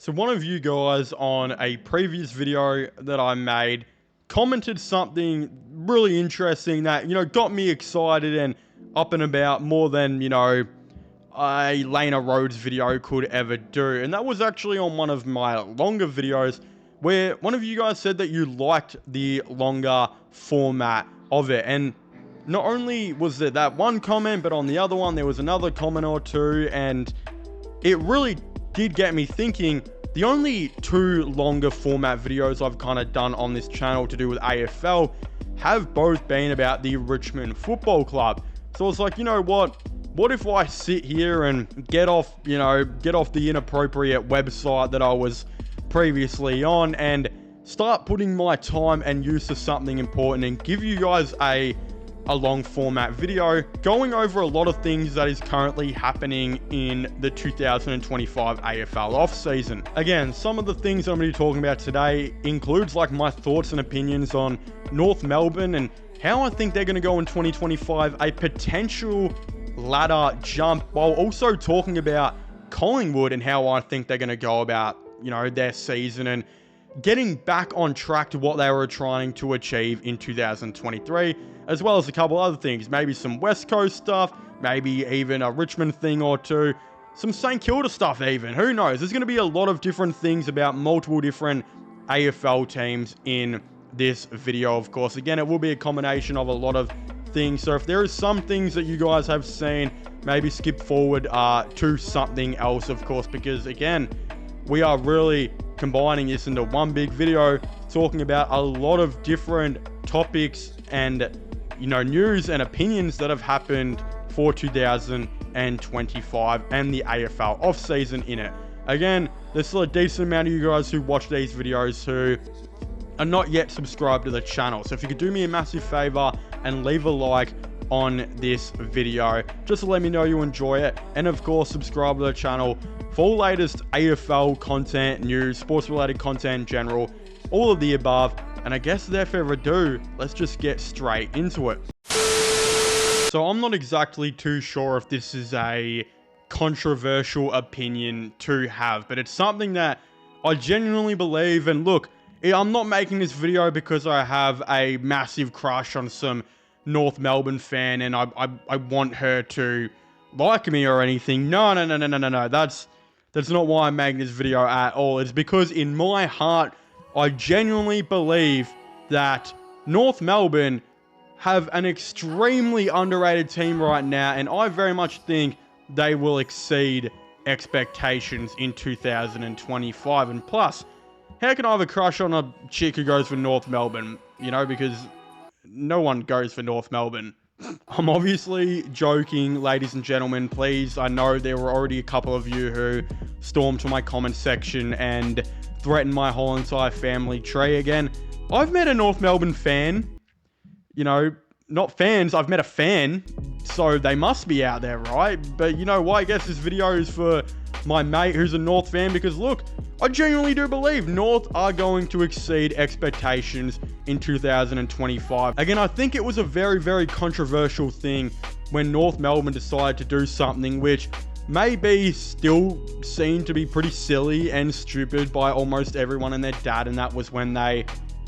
So one of you guys on a previous video that I made commented something really interesting that, got me excited and up and about more than, a Lena Rhodes video could ever do. And that was actually on one of my longer videos where one of you guys said that you liked the longer format of it. And not only was there that one comment, but on the other one, there was another comment or two. And it really did get me thinking. The only two longer format videos I've kind of done on this channel to do with AFL have both been about the Richmond Football Club. So I was like, you know what? What if I sit here and get off the inappropriate website that I was previously on and start putting my time and use to something important and give you guys a long format video going over a lot of things that is currently happening in the 2025 AFL offseason. Again, some of the things I'm going to be talking about today includes like my thoughts and opinions on North Melbourne and how I think they're going to go in 2025, a potential ladder jump, while also talking about Collingwood and how I think they're going to go about, their season and getting back on track to what they were trying to achieve in 2023, as well as a couple other things, maybe some West Coast stuff, maybe even a Richmond thing or two, some St Kilda stuff even, who knows? There's going to be a lot of different things about multiple different AFL teams in this video, of course. Again, it will be a combination of a lot of things, so if there is some things that you guys have seen, maybe skip forward to something else, of course, because again, we are really combining this into one big video, talking about a lot of different topics and, news and opinions that have happened for 2025 and the AFL offseason in it. Again, there's still a decent amount of you guys who watch these videos who are not yet subscribed to the channel. So if you could do me a massive favor and leave a like on this video, just to let me know you enjoy it. And of course, subscribe to the channel for all latest AFL content, news, sports related content in general, all of the above. And I guess without further ado, let's just get straight into it. So I'm not exactly too sure if this is a controversial opinion to have, but it's something that I genuinely believe. And look, I'm not making this video because I have a massive crush on some North Melbourne fan and I want her to like me or anything. No. That's not why I'm making this video at all. It's because in my heart, I genuinely believe that North Melbourne have an extremely underrated team right now, and I very much think they will exceed expectations in 2025. And plus, how can I have a crush on a chick who goes for North Melbourne? Because no one goes for North Melbourne. I'm obviously joking, ladies and gentlemen. Please, I know there were already a couple of you who stormed to my comment section and threatened my whole entire family tree again. I've met a North Melbourne fan. Not fans, I've met a fan, so they must be out there, right? But you know what? I guess this video is for my mate who's a North fan, because look, I genuinely do believe North are going to exceed expectations in 2025. Again, I think it was a very, very controversial thing when North Melbourne decided to do something which may be still seen to be pretty silly and stupid by almost everyone and their dad, and that was when they,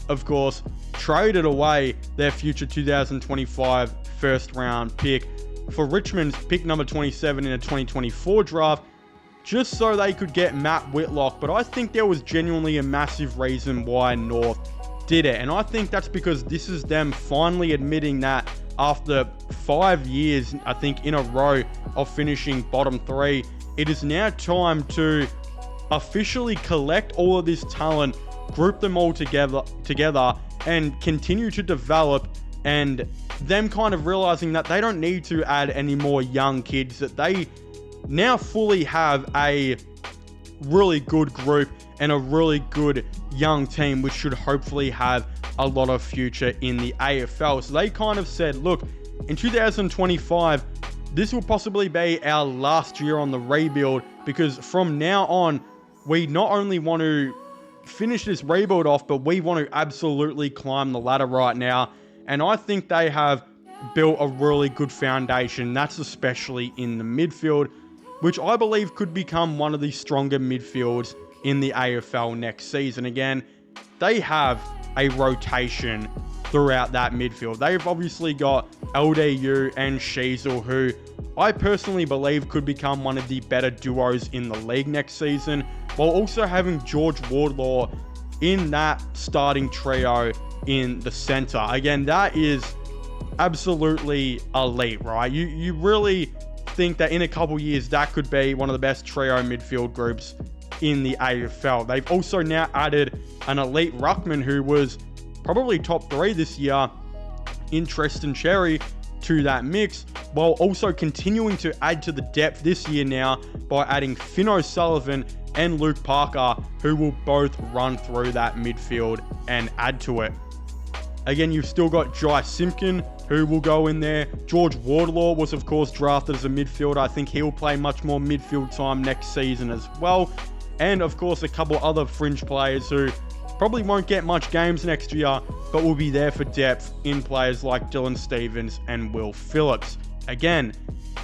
of course, traded away their future 2025 first round pick for Richmond's pick number 27 in a 2024 draft, just so they could get Matt Whitlock. But I think there was genuinely a massive reason why North did it. And I think that's because this is them finally admitting that after 5 years, I think, in a row of finishing bottom three, it is now time to officially collect all of this talent, group them all together and continue to develop, and them kind of realizing that they don't need to add any more young kids, that they now fully have a really good group and a really good young team, which should hopefully have a lot of future in the AFL. So they kind of said, look, in 2025, this will possibly be our last year on the rebuild, because from now on, we not only want to finish this rebuild off, but we want to absolutely climb the ladder right now. And I think they have built a really good foundation. That's especially in the midfield, which I believe could become one of the stronger midfields in the AFL next season. Again, they have a rotation throughout that midfield. They've obviously got LDU and Sheasel, who I personally believe could become one of the better duos in the league next season, while also having George Wardlaw in that starting trio in the center. Again, that is absolutely elite, right? You really think that in a couple years that could be one of the best trio midfield groups in the AFL. They've also now added an elite ruckman who was probably top 3 this year in Tristan Cherry to that mix, while also continuing to add to the depth this year now by adding Finn O'Sullivan and Luke Parker, who will both run through that midfield and add to it. Again, you've still got Jai Simpkin, who will go in there. George Wardlaw was, of course, drafted as a midfielder. I think he'll play much more midfield time next season as well. And, of course, a couple other fringe players who probably won't get much games next year, but will be there for depth in players like Dylan Stephens and Will Phillips. Again,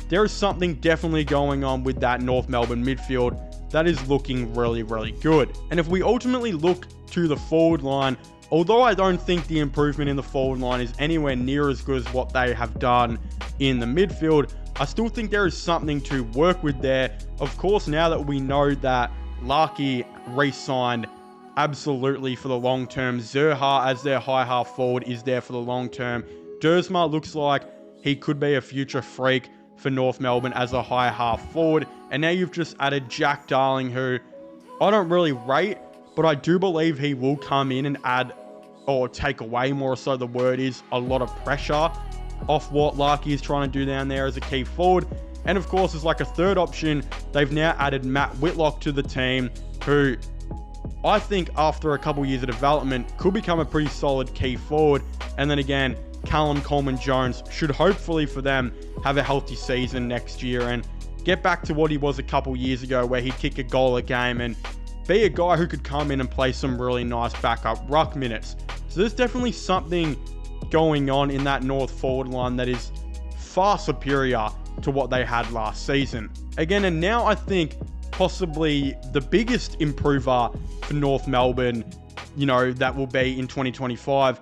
there is something definitely going on with that North Melbourne midfield that is looking really, really good. And if we ultimately look to the forward line, although I don't think the improvement in the forward line is anywhere near as good as what they have done in the midfield, I still think there is something to work with there. Of course, now that we know that Larkey re-signed absolutely for the long term, Zerha as their high half forward is there for the long term. Dersma looks like he could be a future freak for North Melbourne as a high half forward. And now you've just added Jack Darling, who I don't really rate, but I do believe he will come in and add, or take away more so the word is, a lot of pressure off what Larkey is trying to do down there as a key forward. And of course, as like a third option, they've now added Matt Whitlock to the team, who I think after a couple years of development could become a pretty solid key forward. And then again, Callum Coleman-Jones should hopefully for them have a healthy season next year and get back to what he was a couple years ago, where he'd kick a goal a game and be a guy who could come in and play some really nice backup ruck minutes. So there's definitely something going on in that North forward line that is far superior to what they had last season. Again, and now I think possibly the biggest improver for North Melbourne, that will be in 2025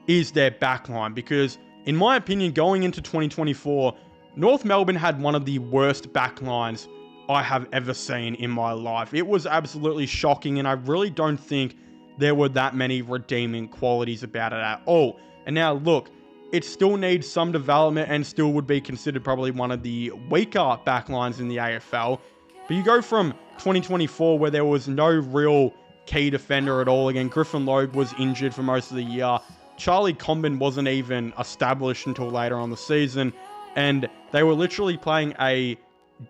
is their backline. Because in my opinion, going into 2024, North Melbourne had one of the worst backlines I have ever seen in my life. It was absolutely shocking, and I really don't think there were that many redeeming qualities about it at all. And now look, it still needs some development and still would be considered probably one of the weaker backlines in the AFL. But you go from 2024, where there was no real key defender at all. Again, Griffin Logue was injured for most of the year. Charlie Comben wasn't even established until later on the season. And they were literally playing a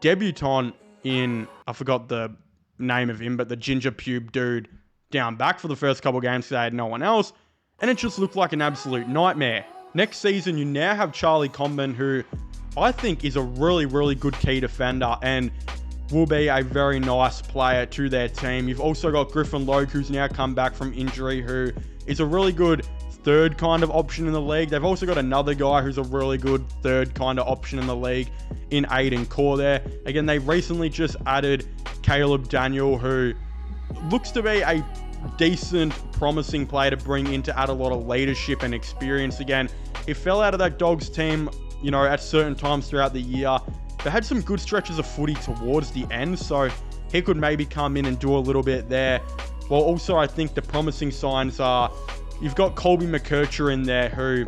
debutant in, I forgot the name of him, but the ginger pube dude down back for the first couple games because they had no one else. And it just looked like an absolute nightmare. Next season, you now have Charlie Comben, who I think is a really, really good key defender and will be a very nice player to their team. You've also got Griffin Logue, who's now come back from injury, who is a really good third kind of option in the league. They've also got another guy who's a really good third kind of option in the league in Aiden Core there. Again, they recently just added Caleb Daniel, who looks to be a decent, promising player to bring in to add a lot of leadership and experience. Again, he fell out of that Dogs team, at certain times throughout the year. They had some good stretches of footy towards the end, so he could maybe come in and do a little bit there. Well, also, I think the promising signs are you've got Colby McKercher in there, who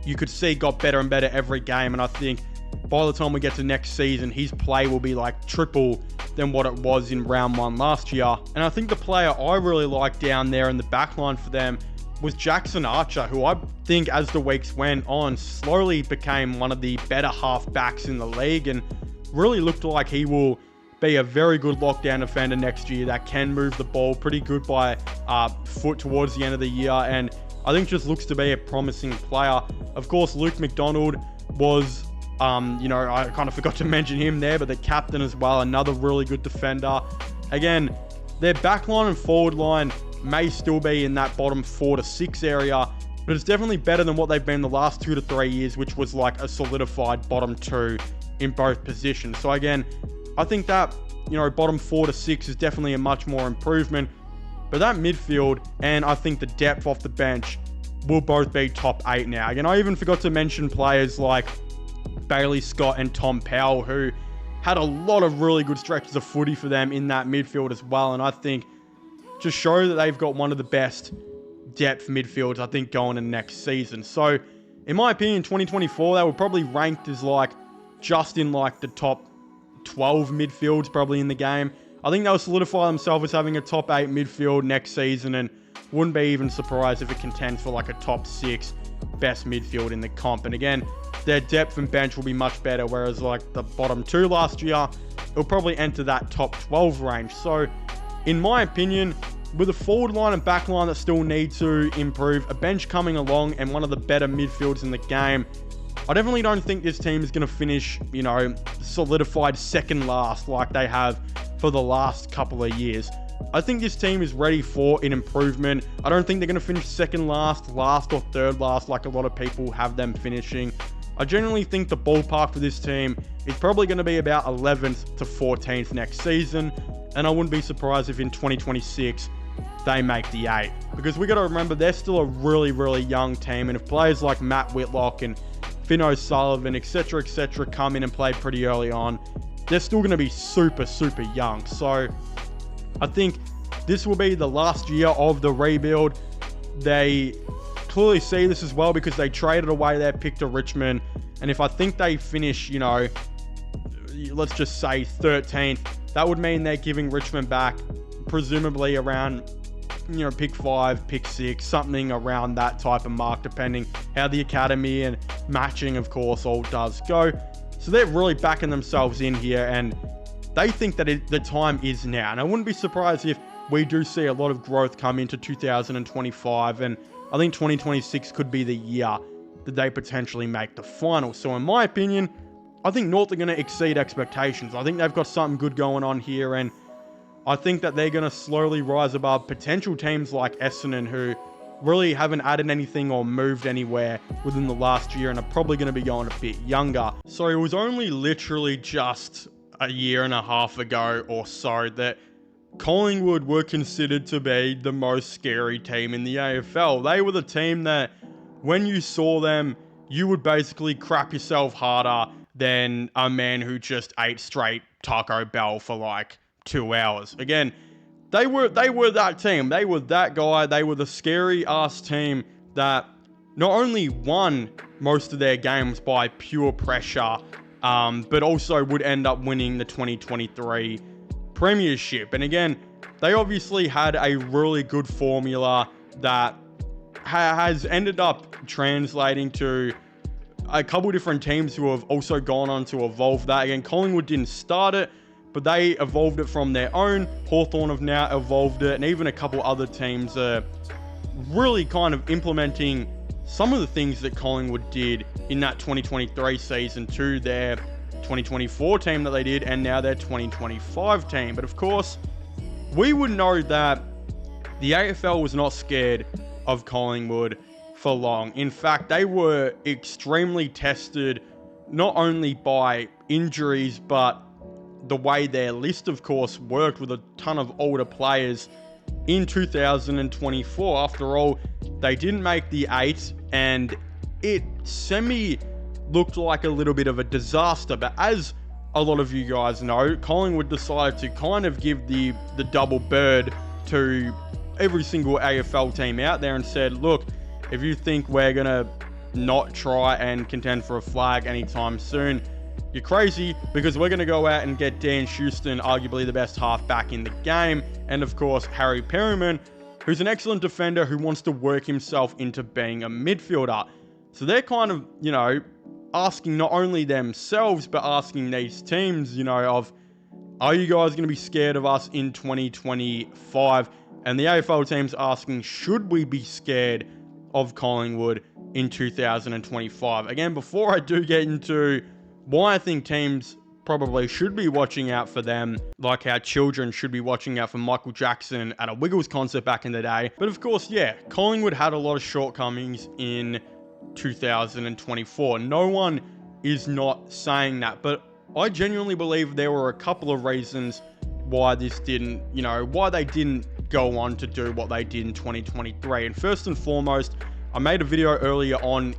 you could see got better and better every game. And I think by the time we get to next season, his play will be like triple than what it was in round 1 last year. And I think the player I really liked down there in the back line for them was Jackson Archer, who I think as the weeks went on slowly became one of the better half backs in the league and really looked like he will be a very good lockdown defender next year that can move the ball pretty good by foot towards the end of the year, and I think just looks to be a promising player. Of course, Luke McDonald was, I kind of forgot to mention him there, but the captain as well, another really good defender. Again, their back line and forward line may still be in that bottom 4 to 6 area, but it's definitely better than what they've been the last 2 to 3 years, which was like a solidified bottom 2 in both positions. So again, I think that bottom 4 to 6 is definitely a much more improvement. But that midfield and I think the depth off the bench will both be top 8 now. And I even forgot to mention players like Bailey Scott and Tom Powell, who had a lot of really good stretches of footy for them in that midfield as well. And I think just show that they've got one of the best depth midfields, I think, going in next season. So, in my opinion, 2024, they were probably ranked as just in the top 12 midfields probably in the game. I think they'll solidify themselves as having a top 8 midfield next season, and wouldn't be even surprised if it contends for a top 6 best midfield in the comp. And again, their depth and bench will be much better, whereas the bottom 2 last year, it'll probably enter that top 12 range. So, in my opinion, with a forward line and back line that still need to improve, a bench coming along, and one of the better midfields in the game, I definitely don't think this team is going to finish, solidified second last like they have for the last couple of years. I think this team is ready for an improvement. I don't think they're going to finish second last or third last like a lot of people have them finishing. I genuinely think the ballpark for this team is probably going to be about 11th to 14th next season, and I wouldn't be surprised if in 2026 they make the 8. Because we got to remember, they're still a really, really young team, and if players like Matt Whitlock and Finn O'Sullivan, etc., come in and play pretty early on, they're still going to be super, super young. So I think this will be the last year of the rebuild. They clearly see this as well because they traded away their pick to Richmond. And if I think they finish, let's just say 13th, that would mean they're giving Richmond back presumably around, pick 5, pick 6, something around that type of mark, depending how the academy and matching, of course, all does go. So they're really backing themselves in here, and they think that the time is now. And I wouldn't be surprised if we do see a lot of growth come into 2025, and I think 2026 could be the year that they potentially make the final. So in my opinion, I think North are going to exceed expectations. I think they've got something good going on here, and I think that they're going to slowly rise above potential teams like Essendon, who really haven't added anything or moved anywhere within the last year and are probably going to be going a bit younger. So it was only literally just a year and a half ago or so that Collingwood were considered to be the most scary team in the AFL. They were the team that when you saw them, you would basically crap yourself harder than a man who just ate straight Taco Bell for 2 hours. Again, they were that team. They were that guy. They were the scary ass team that not only won most of their games by pure pressure, but also would end up winning the 2023 premiership. And again, they obviously had a really good formula that has ended up translating to a couple different teams who have also gone on to evolve that. Again, Collingwood didn't start it, but they evolved it from their own. Hawthorn have now evolved it, and even a couple other teams are really kind of implementing some of the things that Collingwood did in that 2023 season to their 2024 team that they did, and now their 2025 team. But of course, we would know that the AFL was not scared of Collingwood for long. In fact, they were extremely tested, not only by injuries, but the way their list, of course, worked with a ton of older players in 2024. After all, they didn't make the 8, and it looked like a little bit of a disaster. But as a lot of you guys know, Collingwood decided to kind of give the double bird to every single AFL team out there and said, look, if you think we're going to not try and contend for a flag anytime soon, you're crazy, because we're going to go out and get Dan Houston, arguably the best halfback in the game, and of course Harry Perryman, who's an excellent defender who wants to work himself into being a midfielder. So they're kind of, asking not only themselves, but asking these teams, of, are you guys going to be scared of us in 2025? And the AFL team's asking, should we be scared of Collingwood in 2025? Again, before I do get into why I think teams probably should be watching out for them, like how children should be watching out for Michael Jackson at a Wiggles concert back in the day. But of course, yeah, Collingwood had a lot of shortcomings in 2024. No one is not saying that. But I genuinely believe there were a couple of reasons why this didn't, why they didn't go on to do what they did in 2023. And first and foremost, I made a video earlier on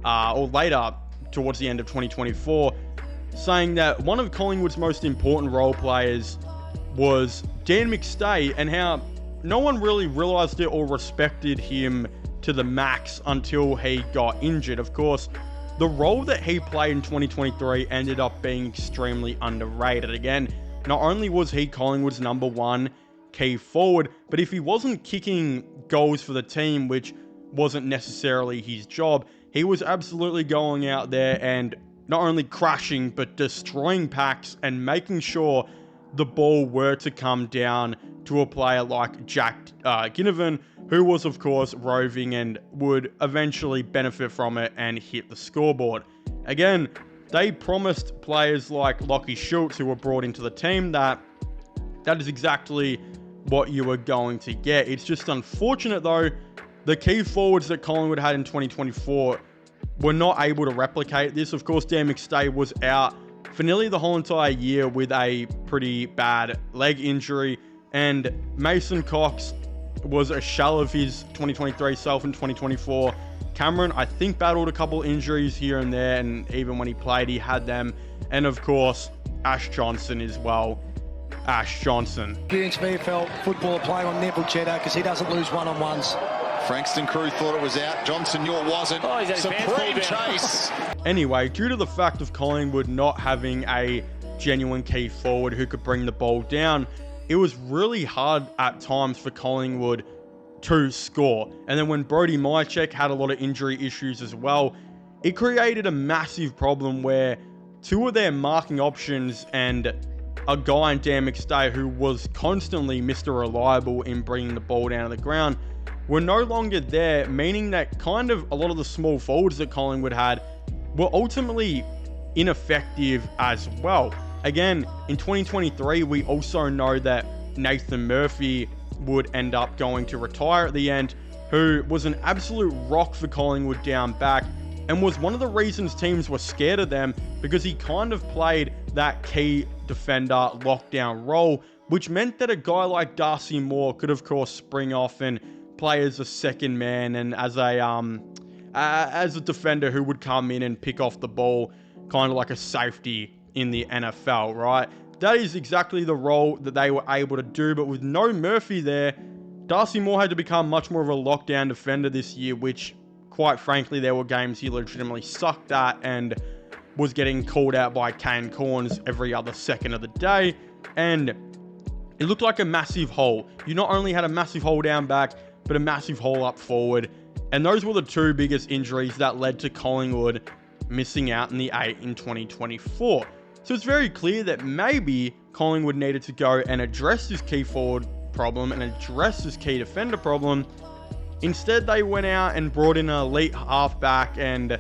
or later towards the end of 2024, saying that one of Collingwood's most important role players was Dan McStay, and how no one really realised it or respected him to the max until he got injured. Of course, the role that he played in 2023 ended up being extremely underrated. Again, not only was he Collingwood's number one key forward, but if he wasn't kicking goals for the team, which wasn't necessarily his job, he was absolutely going out there and not only crashing, but destroying packs and making sure the ball were to come down to a player like Jack Ginnivan, who was, of course, roving and would eventually benefit from it and hit the scoreboard. Again, they promised players like Lachie Schultz, who were brought into the team, that is exactly what you were going to get. It's just unfortunate, though, the key forwards that Collingwood had in 2024 were not able to replicate this. Of course, Dan McStay was out for nearly the whole entire year with a pretty bad leg injury, and Mason Cox was a shell of his 2023 self in 2024. Cameron, I think, battled a couple injuries here and there, and even when he played, he had them. And of course, Ash Johnson as well. Ash Johnson. Experienced VFL footballer playing on Neville Cheddar because he doesn't lose one-on-ones. Frankston crew thought it was out. Johnson knew it wasn't. Oh, Supreme chase. Anyway, due to the fact of Collingwood not having a genuine key forward who could bring the ball down, it was really hard at times for Collingwood to score. And then when Brody Mychek had a lot of injury issues as well, it created a massive problem where two of their marking options and a guy in Dan McStay, who was constantly Mr. Reliable in bringing the ball down to the ground, were no longer there, meaning that kind of a lot of the small forwards that Collingwood had were ultimately ineffective as well. Again, in 2023, we also know that Nathan Murphy would end up going to retire at the end, who was an absolute rock for Collingwood down back, and was one of the reasons teams were scared of them, because he kind of played that key defender lockdown role, which meant that a guy like Darcy Moore could, of course, spring off and play as a second man and as a defender who would come in and pick off the ball, kind of like a safety in the NFL, right? That is exactly the role that they were able to do, but with no Murphy there, Darcy Moore had to become much more of a lockdown defender this year, which, quite frankly, there were games he legitimately sucked at and was getting called out by Kane Corns every other second of the day, and it looked like a massive hole. You not only had a massive hole down back, but a massive hole up forward. And those were the two biggest injuries that led to Collingwood missing out in the 8 in 2024. So it's very clear that maybe Collingwood needed to go and address this key forward problem and address this key defender problem. Instead, they went out and brought in an elite halfback and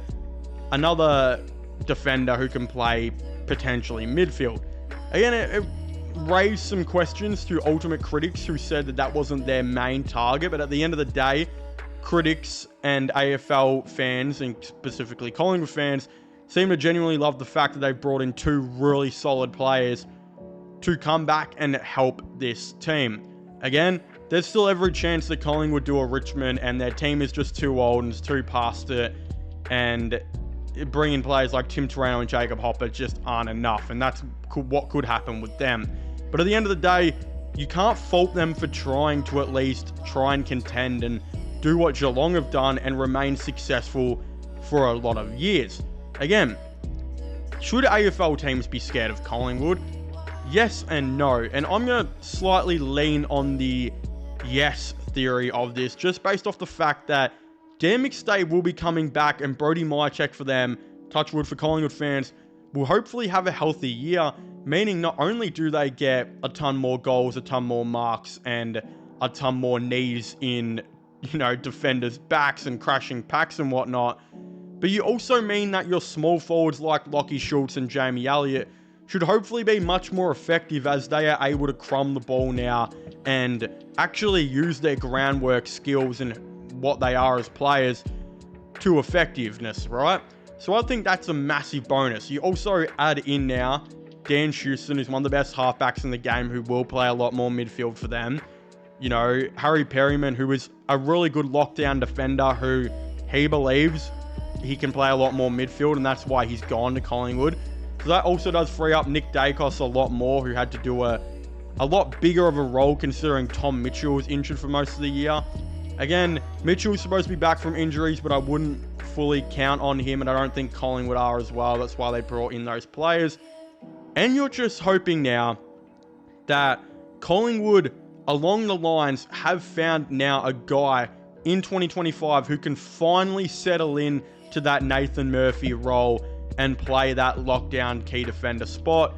another defender who can play potentially midfield. Again, it raised some questions to ultimate critics who said that that wasn't their main target, but at the end of the day, critics and AFL fans, and specifically Collingwood fans, seem to genuinely love the fact that they've brought in two really solid players to come back and help this team. Again, there's still every chance that Collingwood do a Richmond and their team is just too old and is too past it, and bringing players like Tim Torano and Jacob Hopper just aren't enough, and that's what could happen with them. But at the end of the day, you can't fault them for trying to at least try and contend and do what Geelong have done and remain successful for a lot of years. Again, should AFL teams be scared of Collingwood? Yes and no. And I'm going to slightly lean on the yes theory of this, just based off the fact that Dan McStay will be coming back and Brody Mychek for them, touch wood for Collingwood fans, will hopefully have a healthy year, meaning not only do they get a ton more goals, a ton more marks, and a ton more knees in, defenders' backs and crashing packs and whatnot, but you also mean that your small forwards like Lachie Schultz and Jamie Elliott should hopefully be much more effective, as they are able to crumb the ball now and actually use their groundwork skills and what they are as players to effectiveness, right? So I think that's a massive bonus. You also add in now Dan Houston, who's one of the best halfbacks in the game, who will play a lot more midfield for them. You know, Harry Perryman, who is a really good lockdown defender, who he believes he can play a lot more midfield, and that's why he's gone to Collingwood. So that also does free up Nick Dacos a lot more, who had to do a lot bigger of a role considering Tom Mitchell was injured for most of the year. Again, Mitchell's supposed to be back from injuries, but I wouldn't fully count on him, and I don't think Collingwood are as well. That's why they brought in those players. And you're just hoping now that Collingwood, along the lines, have found now a guy in 2025 who can finally settle in to that Nathan Murphy role and play that lockdown key defender spot.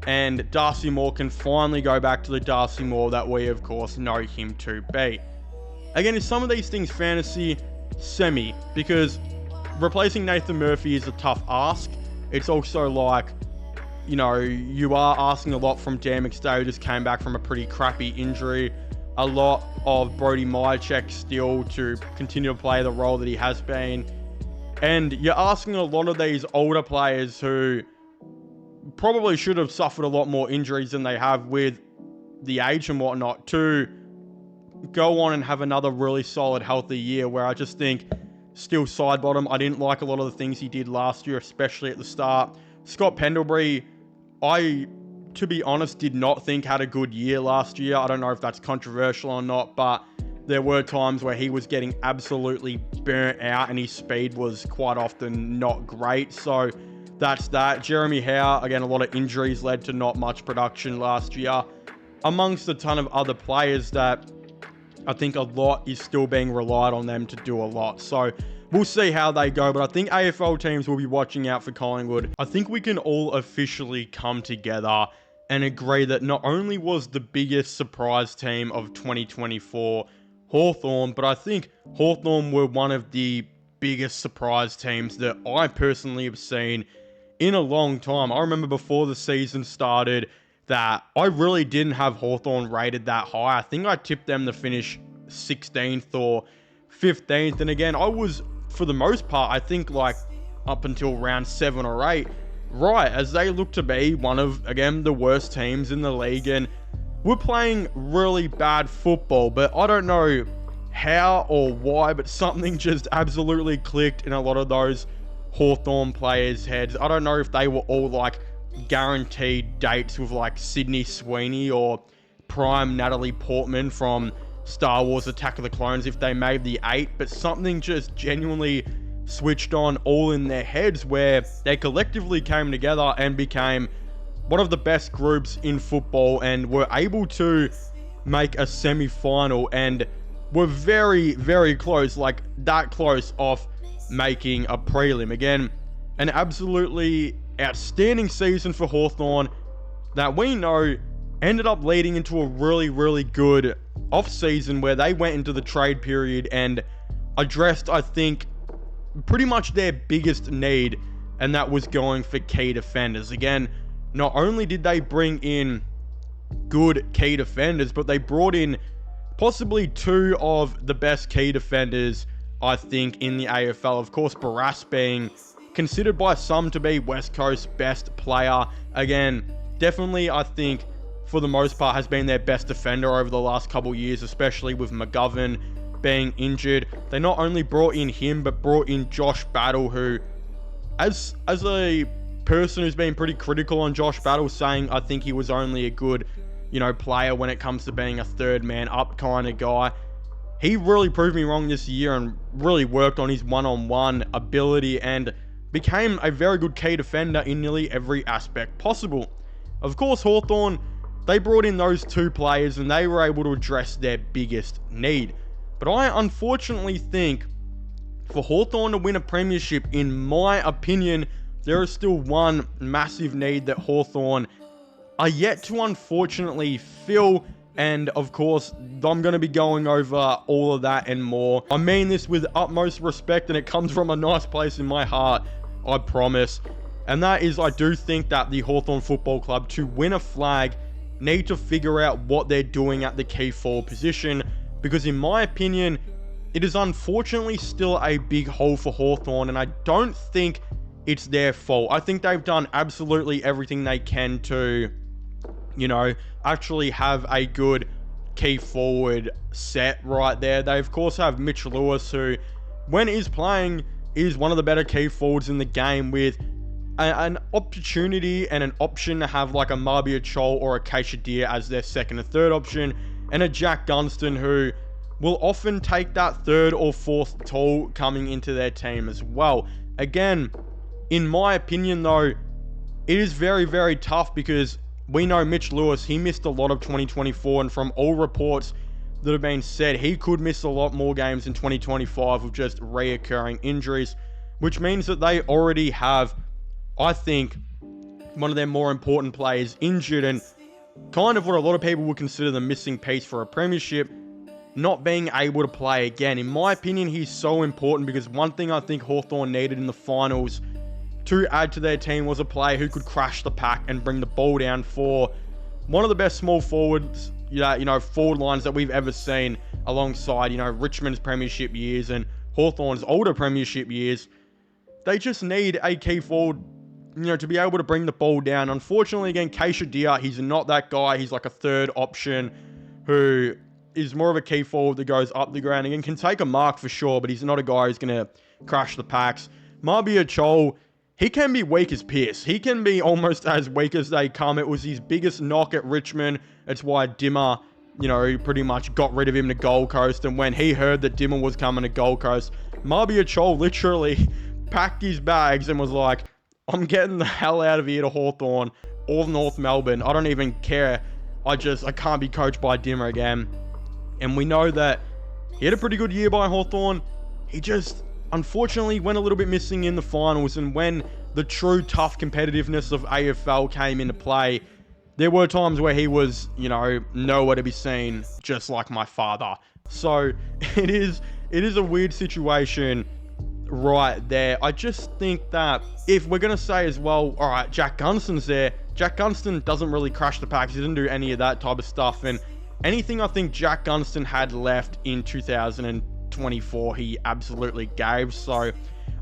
And Darcy Moore can finally go back to the Darcy Moore that we, of course, know him to be. Again, is some of these things fantasy? Semi, because replacing Nathan Murphy is a tough ask. It's also like, you know, you are asking a lot from Dan McStay, who just came back from a pretty crappy injury. A lot of Brody Myercheck still to continue to play the role that he has been. And you're asking a lot of these older players who probably should have suffered a lot more injuries than they have with the age and whatnot to go on and have another really solid, healthy year, where I just think still side bottom. I didn't like a lot of the things he did last year, especially at the start. Scott Pendlebury, to be honest, did not think had a good year last year. I don't know if that's controversial or not, but there were times where he was getting absolutely burnt out and his speed was quite often not great. So that's that. Jeremy Howe, again, a lot of injuries led to not much production last year, amongst a ton of other players that I think a lot is still being relied on them to do a lot. So we'll see how they go, but I think AFL teams will be watching out for Collingwood. I think we can all officially come together and agree that not only was the biggest surprise team of 2024 Hawthorn, but I think Hawthorn were one of the biggest surprise teams that I personally have seen in a long time. I remember before the season started that I really didn't have Hawthorn rated that high. I think I tipped them to finish 16th or 15th. And again, I was, for the most part, I think like up until round 7 or 8, right, as they look to be one of, again, the worst teams in the league. And we're playing really bad football, but I don't know how or why, but something just absolutely clicked in a lot of those Hawthorn players' heads. I don't know if they were all like guaranteed dates with like Sydney Sweeney or prime Natalie Portman from Star Wars Attack of the Clones if they made the 8, but something just genuinely switched on all in their heads where they collectively came together and became one of the best groups in football and were able to make a semi-final and were very, very close, like that close off making a prelim. Again, an absolutely outstanding season for Hawthorn that we know ended up leading into a really, really good off-season where they went into the trade period and addressed, I think, pretty much their biggest need, and that was going for key defenders. Again, not only did they bring in good key defenders, but they brought in possibly 2 of the best key defenders, I think, in the AFL. Of course, Barras being considered by some to be West Coast's best player. Again, definitely, I think, for the most part, has been their best defender over the last couple years, especially with McGovern being injured. They not only brought in him, but brought in Josh Battle, who, as a person who's been pretty critical on Josh Battle, saying I think he was only a good, player when it comes to being a third man up kind of guy. He really proved me wrong this year and really worked on his one-on-one ability and became a very good key defender in nearly every aspect possible. Of course, Hawthorn, they brought in those 2 players and they were able to address their biggest need. But I unfortunately think for Hawthorn to win a premiership, in my opinion, there is still one massive need that Hawthorn are yet to unfortunately fill. And of course, I'm going to be going over all of that and more. I mean this with utmost respect, and it comes from a nice place in my heart, I promise. And that is, I do think that the Hawthorn Football Club, to win a flag, need to figure out what they're doing at the key forward position. Because in my opinion, it is unfortunately still a big hole for Hawthorn, and I don't think it's their fault. I think they've done absolutely everything they can to, actually have a good key forward set right there. They, of course, have Mitch Lewis, who, when he's playing, is one of the better key forwards in the game, with an opportunity and an option to have like a Marbia Chol or a Keisha as their second and third option, and a Jack Gunston who will often take that third or fourth tall coming into their team as well. Again, in my opinion though, it is very, very tough, because we know Mitch Lewis, he missed a lot of 2024, and from all reports that have been said, he could miss a lot more games in 2025 with just reoccurring injuries, which means that they already have, I think, one of their more important players injured, and kind of what a lot of people would consider the missing piece for a premiership, not being able to play again. In my opinion, he's so important, because one thing I think Hawthorn needed in the finals to add to their team was a player who could crash the pack and bring the ball down for one of the best small forwards, forward lines that we've ever seen, alongside, Richmond's premiership years and Hawthorn's older premiership years. They just need a key forward, to be able to bring the ball down. Unfortunately, again, Keisha, he's not that guy. He's like a third option who is more of a key forward that goes up the ground. Again, can take a mark for sure, but he's not a guy who's going to crash the packs. Marbia Chol, he can be weak as piss. He can be almost as weak as they come. It was his biggest knock at Richmond. It's why Dimmer, pretty much got rid of him to Gold Coast. And when he heard that Dimmer was coming to Gold Coast, Marbia Chol literally packed his bags and was like, I'm getting the hell out of here to Hawthorn or North Melbourne. I don't even care. I can't be coached by Dimmer again. And we know that he had a pretty good year by Hawthorn. He just, unfortunately, went a little bit missing in the finals. And when the true tough competitiveness of AFL came into play, there were times where he was, nowhere to be seen, just like my father. So it is a weird situation right there. I just think that if we're going to say as well, all right, Jack Gunston's there. Jack Gunston doesn't really crash the packs. He didn't do any of that type of stuff. And anything I think Jack Gunston had left in 2024, he absolutely gave. So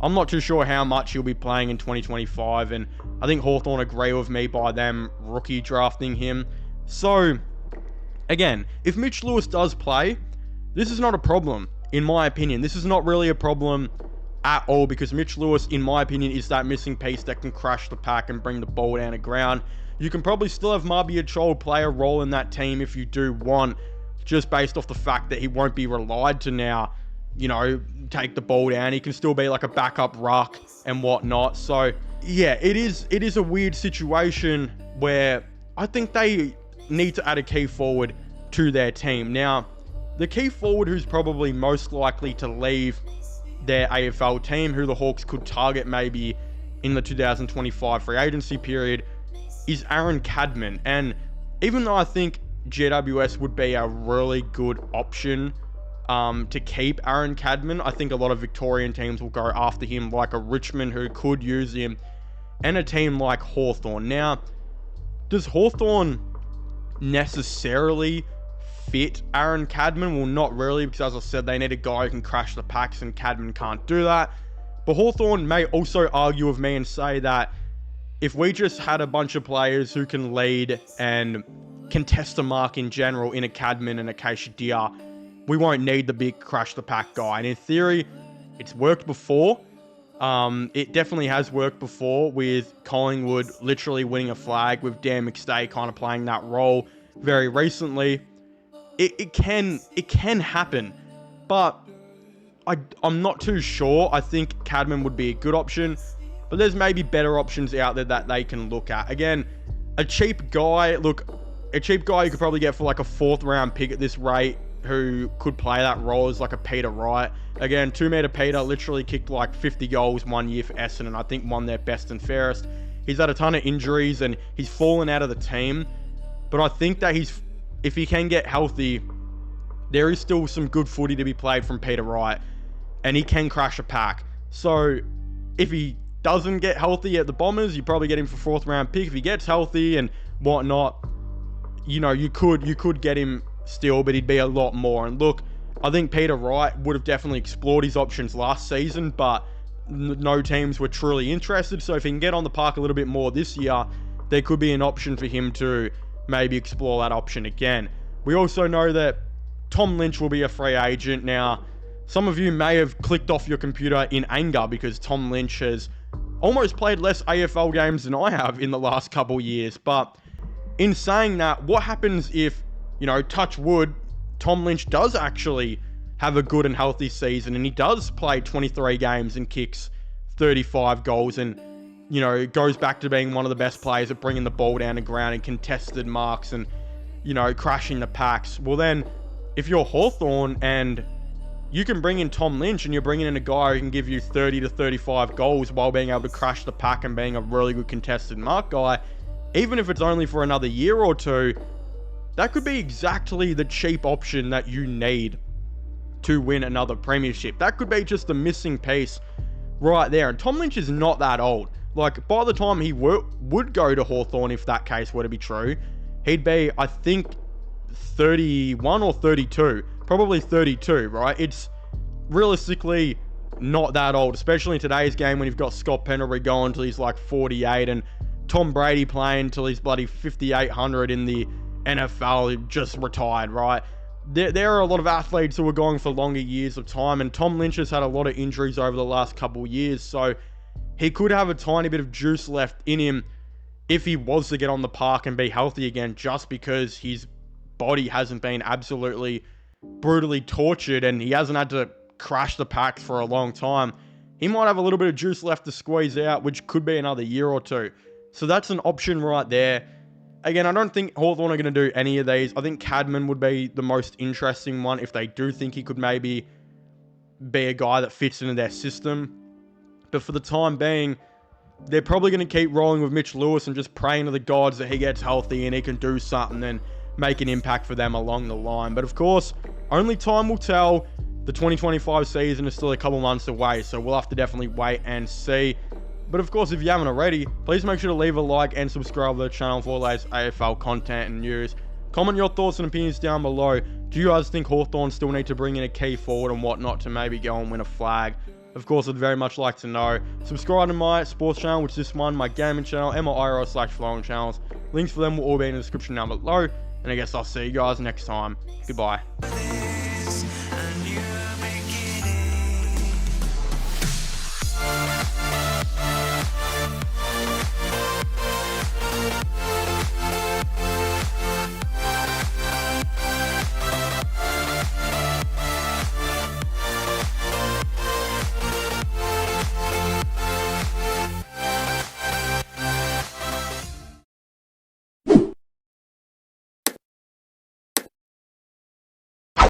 I'm not too sure how much he'll be playing in 2025. And I think Hawthorn agree with me by them rookie drafting him. So again, if Mitch Lewis does play, this is not a problem, in my opinion. This is not really a problem at all, because Mitch Lewis, in my opinion, is that missing piece that can crash the pack and bring the ball down to ground. You can probably still have Marbia Chol play a role in that team if you do want, just based off the fact that he won't be relied to now, take the ball down. He can still be like a backup ruck and whatnot. So yeah, it is a weird situation where I think they need to add a key forward to their team. Now, the key forward who's probably most likely to leave their AFL team, who the Hawks could target maybe in the 2025 free agency period, is Aaron Cadman. And even though I think GWS would be a really good option to keep Aaron Cadman, I think a lot of Victorian teams will go after him, like a Richmond who could use him, and a team like Hawthorn. Now, does Hawthorn necessarily fit Aaron Cadman? Well, not really, because as I said, they need a guy who can crash the packs, and Cadman can't do that. But Hawthorn may also argue with me and say that if we just had a bunch of players who can lead and contest a mark in general in a Cadman and a Keisha, we won't need the big crash the pack guy. And in theory, it's worked before. It definitely has worked before, with Collingwood literally winning a flag, with Dan McStay kind of playing that role very recently. It can happen, but I'm not too sure. I think Cadman would be a good option, but there's maybe better options out there that they can look at. Again, a cheap guy you could probably get for like a 4th round pick at this rate, who could play that role, is like a Peter Wright. Again, 2-meter Peter literally kicked like 50 goals one year for Essendon, and I think won their best and fairest. He's had a ton of injuries and he's fallen out of the team, but I think that if he can get healthy, there is still some good footy to be played from Peter Wright, and he can crash a pack. So if he doesn't get healthy at the Bombers, you probably get him for 4th round pick. If he gets healthy and whatnot, you could get him still, but he'd be a lot more. And look, I think Peter Wright would have definitely explored his options last season, but no teams were truly interested. So if he can get on the park a little bit more this year, there could be an option for him to maybe explore that option again. We also know that Tom Lynch will be a free agent. Now, some of you may have clicked off your computer in anger because Tom Lynch has almost played less AFL games than I have in the last couple years. But in saying that, what happens if, touch wood, Tom Lynch does actually have a good and healthy season and he does play 23 games and kicks 35 goals and, goes back to being one of the best players at bringing the ball down the ground and contested marks and, crashing the packs? Well then, if you're Hawthorn and you can bring in Tom Lynch and you're bringing in a guy who can give you 30 to 35 goals while being able to crash the pack and being a really good contested mark guy, even if it's only for another year or two, that could be exactly the cheap option that you need to win another premiership. That could be just the missing piece right there. And Tom Lynch is not that old. Like, by the time he would go to Hawthorn, if that case were to be true, he'd be, I think, 31 or 32. Probably 32, right? It's realistically not that old, especially in today's game when you've got Scott Pendlebury going till he's like 48 and Tom Brady playing till he's bloody 5,800 in the NFL, just retired, right? There are a lot of athletes who are going for longer years of time, and Tom Lynch has had a lot of injuries over the last couple of years, so he could have a tiny bit of juice left in him if he was to get on the park and be healthy again, just because his body hasn't been absolutely brutally tortured and he hasn't had to crash the packs for a long time. He might have a little bit of juice left to squeeze out, which could be another year or two. So that's an option right there. Again, I don't think Hawthorn are going to do any of these. I think Cadman would be the most interesting one if they do think he could maybe be a guy that fits into their system. But for the time being, they're probably going to keep rolling with Mitch Lewis and just praying to the gods that he gets healthy and he can do something and make an impact for them along the line. But of course, only time will tell. The 2025 season is still a couple months away, so we'll have to definitely wait and see. But of course, if you haven't already, please make sure to leave a like and subscribe to the channel for all those AFL content and news. Comment your thoughts and opinions down below. Do you guys think Hawthorn still need to bring in a key forward and whatnot to maybe go and win a flag? Of course, I'd very much like to know. Subscribe to my sports channel, which is this one, my gaming channel, and my IRL/flowing channels. Links for them will all be in the description down below. And I guess I'll see you guys next time. Goodbye.